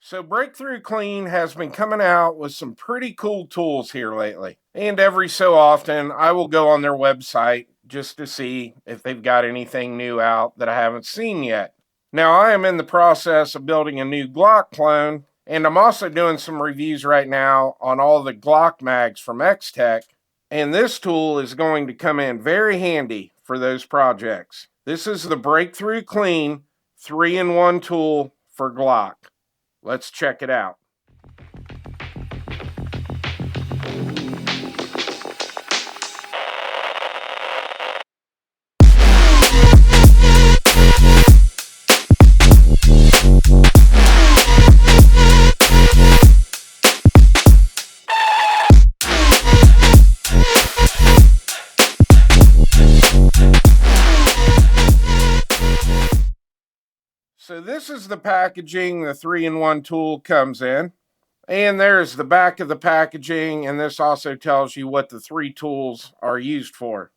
So Breakthrough Clean has been coming out with some pretty cool tools here lately. And every so often, I will go on their website just to see if they've got anything new out that I haven't seen yet. Now, I am in the process of building a new Glock clone, and I'm also doing some reviews right now on all the Glock mags from X-Tech. And this tool is going to come in very handy for those projects. This is the Breakthrough Clean 3-in-1 tool for Glock. Let's check it out. So this is the packaging the 3-in-1 tool comes in. And there's the back of the packaging, and this also tells you what the 3 tools are used for.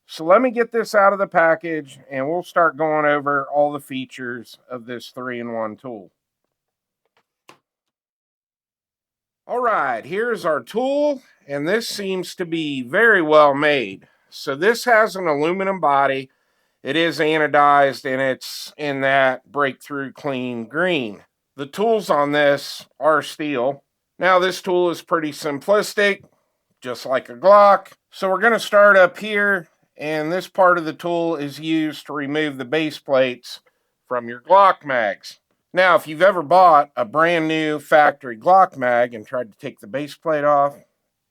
So let me get this out of the package, and we'll start going over all the features of this 3-in-1 tool. All right, here's our tool, and this seems to be very well made. So this has an aluminum body. It is anodized, and it's in that Breakthrough Clean green. The tools on this are steel. Now this tool is pretty simplistic, just like a Glock. So we're going to start up here, and this part of the tool is used to remove the base plates from your Glock mags. Now, if you've ever bought a brand new factory Glock mag and tried to take the base plate off,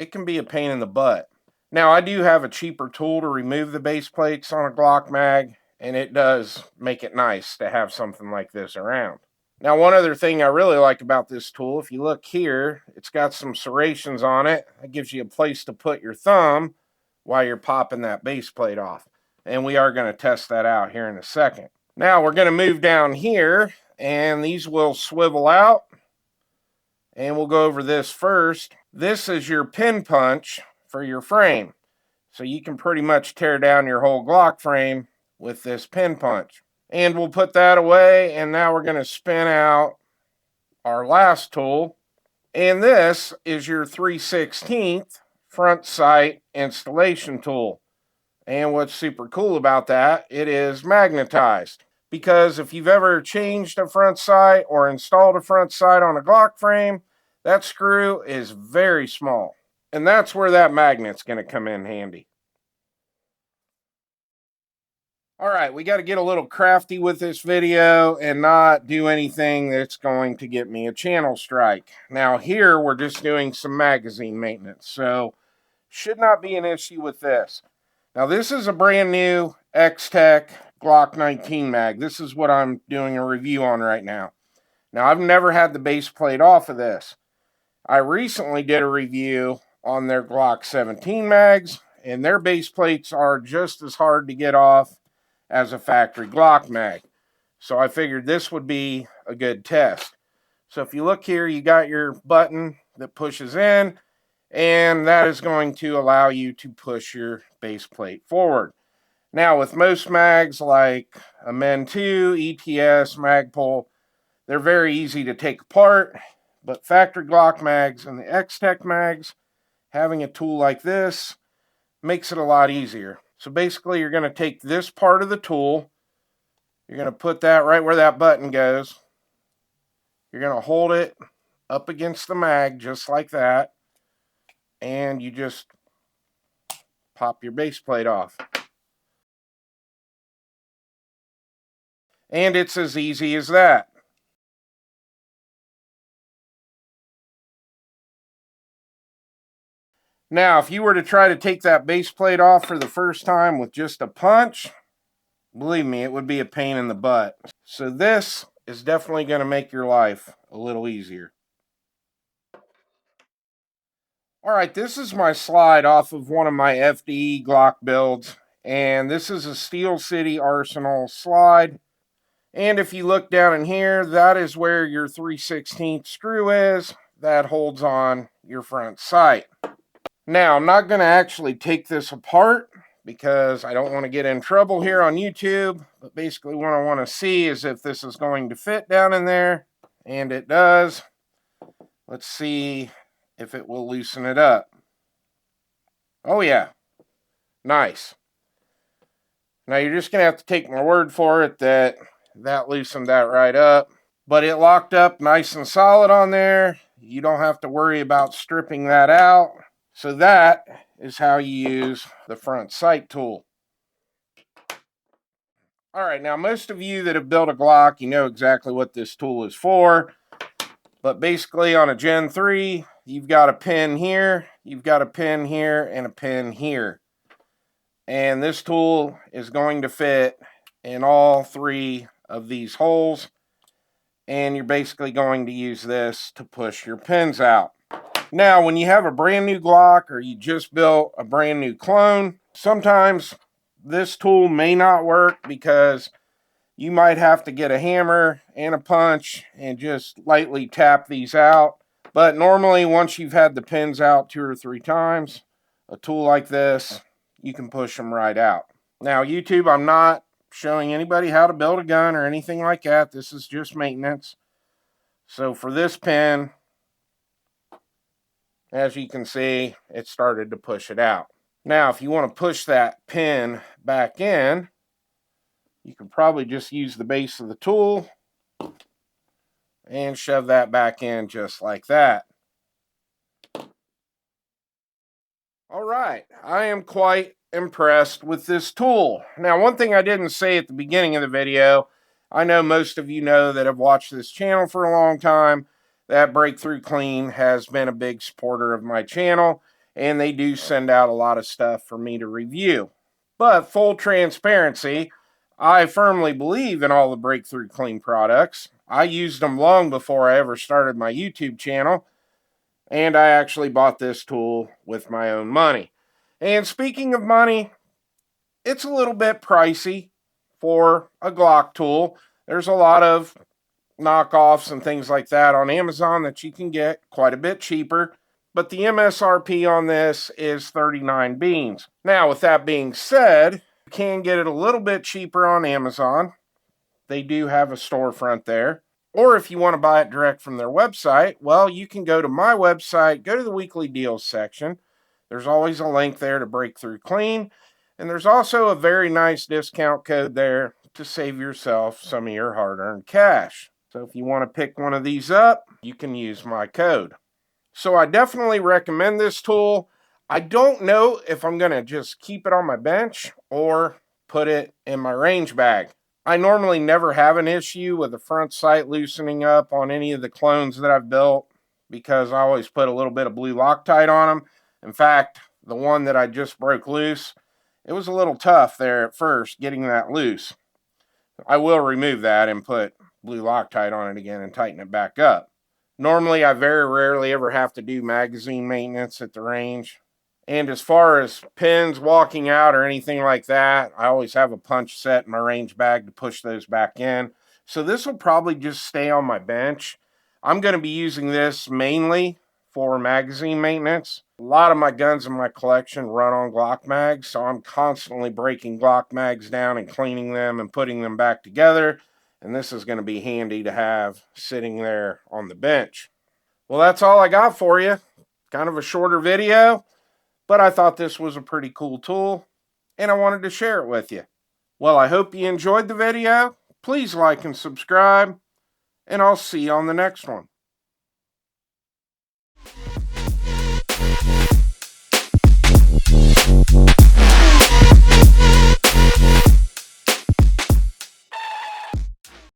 it can be a pain in the butt. Now, I do have a cheaper tool to remove the base plates on a Glock mag, and it does make it nice to have something like this around. Now, one other thing I really like about this tool, if you look here, it's got some serrations on it. It gives you a place to put your thumb while you're popping that base plate off. And we are going to test that out here in a second. Now, we're going to move down here, and these will swivel out. And we'll go over this first. This is your pin punch for your frame. So you can pretty much tear down your whole Glock frame with this pin punch. And we'll put that away, and now we're going to spin out our last tool. And this is your 3/16 front sight installation tool. And what's super cool about that, it is magnetized. Because if you've ever changed a front sight or installed a front sight on a Glock frame, that screw is very small. And that's where that magnet's going to come in handy. All right, we got to get a little crafty with this video and not do anything that's going to get me a channel strike. Now here we're just doing some magazine maintenance, so should not be an issue with this. Now this is a brand new X-Tech Glock 19 mag. This is what I'm doing a review on right now. Now I've never had the base plate off of this. I recently did a review on their Glock 17 mags, and their base plates are just as hard to get off as a factory Glock mag. So I figured this would be a good test. So if you look here, you got your button that pushes in, and that is going to allow you to push your base plate forward. Now with most mags like a Men 2, ETS, Magpul, they're very easy to take apart, but factory Glock mags and the X-Tech mags, having a tool like this makes it a lot easier. So basically you're going to take this part of the tool, you're going to put that right where that button goes, you're going to hold it up against the mag just like that, and you just pop your base plate off. And it's as easy as that. Now, if you were to try to take that base plate off for the first time with just a punch, believe me, it would be a pain in the butt. So this is definitely going to make your life a little easier. All right, this is my slide off of one of my FDE Glock builds, and this is a Steel City Arsenal slide. And if you look down in here, that is where your 3/16 screw is that holds on your front sight. Now, I'm not going to actually take this apart because I don't want to get in trouble here on YouTube. But basically what I want to see is if this is going to fit down in there. and it does. Let's see if it will loosen it up. Oh yeah, nice. Now you're just gonna have to take my word for it that that loosened that right up. But it locked up nice and solid on there. You don't have to worry about stripping that out. So that is how you use the front sight tool. All right, now most of you that have built a Glock, you know exactly what this tool is for. But basically on a Gen 3, you've got a pin here, you've got a pin here, and a pin here. And this tool is going to fit in all 3 of these holes. And you're basically going to use this to push your pins out. Now, when you have a brand new Glock or you just built a brand new clone, sometimes this tool may not work because you might have to get a hammer and a punch and just lightly tap these out. But normally, once you've had the pins out 2 or 3 times, a tool like this, you can push them right out. Now, YouTube, I'm not showing anybody how to build a gun or anything like that. This is just maintenance. So for this pin, as you can see, it started to push it out. Now, if you want to push that pin back in, you can probably just use the base of the tool and shove that back in just like that. All right, I am quite impressed with this tool. Now, one thing I didn't say at the beginning of the video, I know most of you know that have watched this channel for a long time, that Breakthrough Clean has been a big supporter of my channel, and they do send out a lot of stuff for me to review. But full transparency, I firmly believe in all the Breakthrough Clean products. I used them long before I ever started my YouTube channel, and I actually bought this tool with my own money. And speaking of money, it's a little bit pricey for a Glock tool. There's a lot of knockoffs and things like that on Amazon that you can get quite a bit cheaper. But the MSRP on this is 39 beans. Now, with that being said, you can get it a little bit cheaper on Amazon. They do have a storefront there. Or if you want to buy it direct from their website, well, you can go to my website, go to the weekly deals section. There's always a link there to Breakthrough Clean. And there's also a very nice discount code there to save yourself some of your hard-earned cash. So if you want to pick one of these up, you can use my code. So I definitely recommend this tool. I don't know if I'm going to just keep it on my bench or put it in my range bag. I normally never have an issue with the front sight loosening up on any of the clones that I've built because I always put a little bit of blue Loctite on them. In fact, the one that I just broke loose, it was a little tough there at first getting that loose. I will remove that and put blue Loctite on it again and tighten it back up. Normally, I very rarely ever have to do magazine maintenance at the range. And as far as pins walking out or anything like that, I always have a punch set in my range bag to push those back in. So this will probably just stay on my bench. I'm going to be using this mainly for magazine maintenance. A lot of my guns in my collection run on Glock mags, so I'm constantly breaking Glock mags down and cleaning them and putting them back together. And this is going to be handy to have sitting there on the bench. Well, that's all I got for you. Kind of a shorter video, but I thought this was a pretty cool tool, and I wanted to share it with you. Well, I hope you enjoyed the video. Please like and subscribe, and I'll see you on the next one.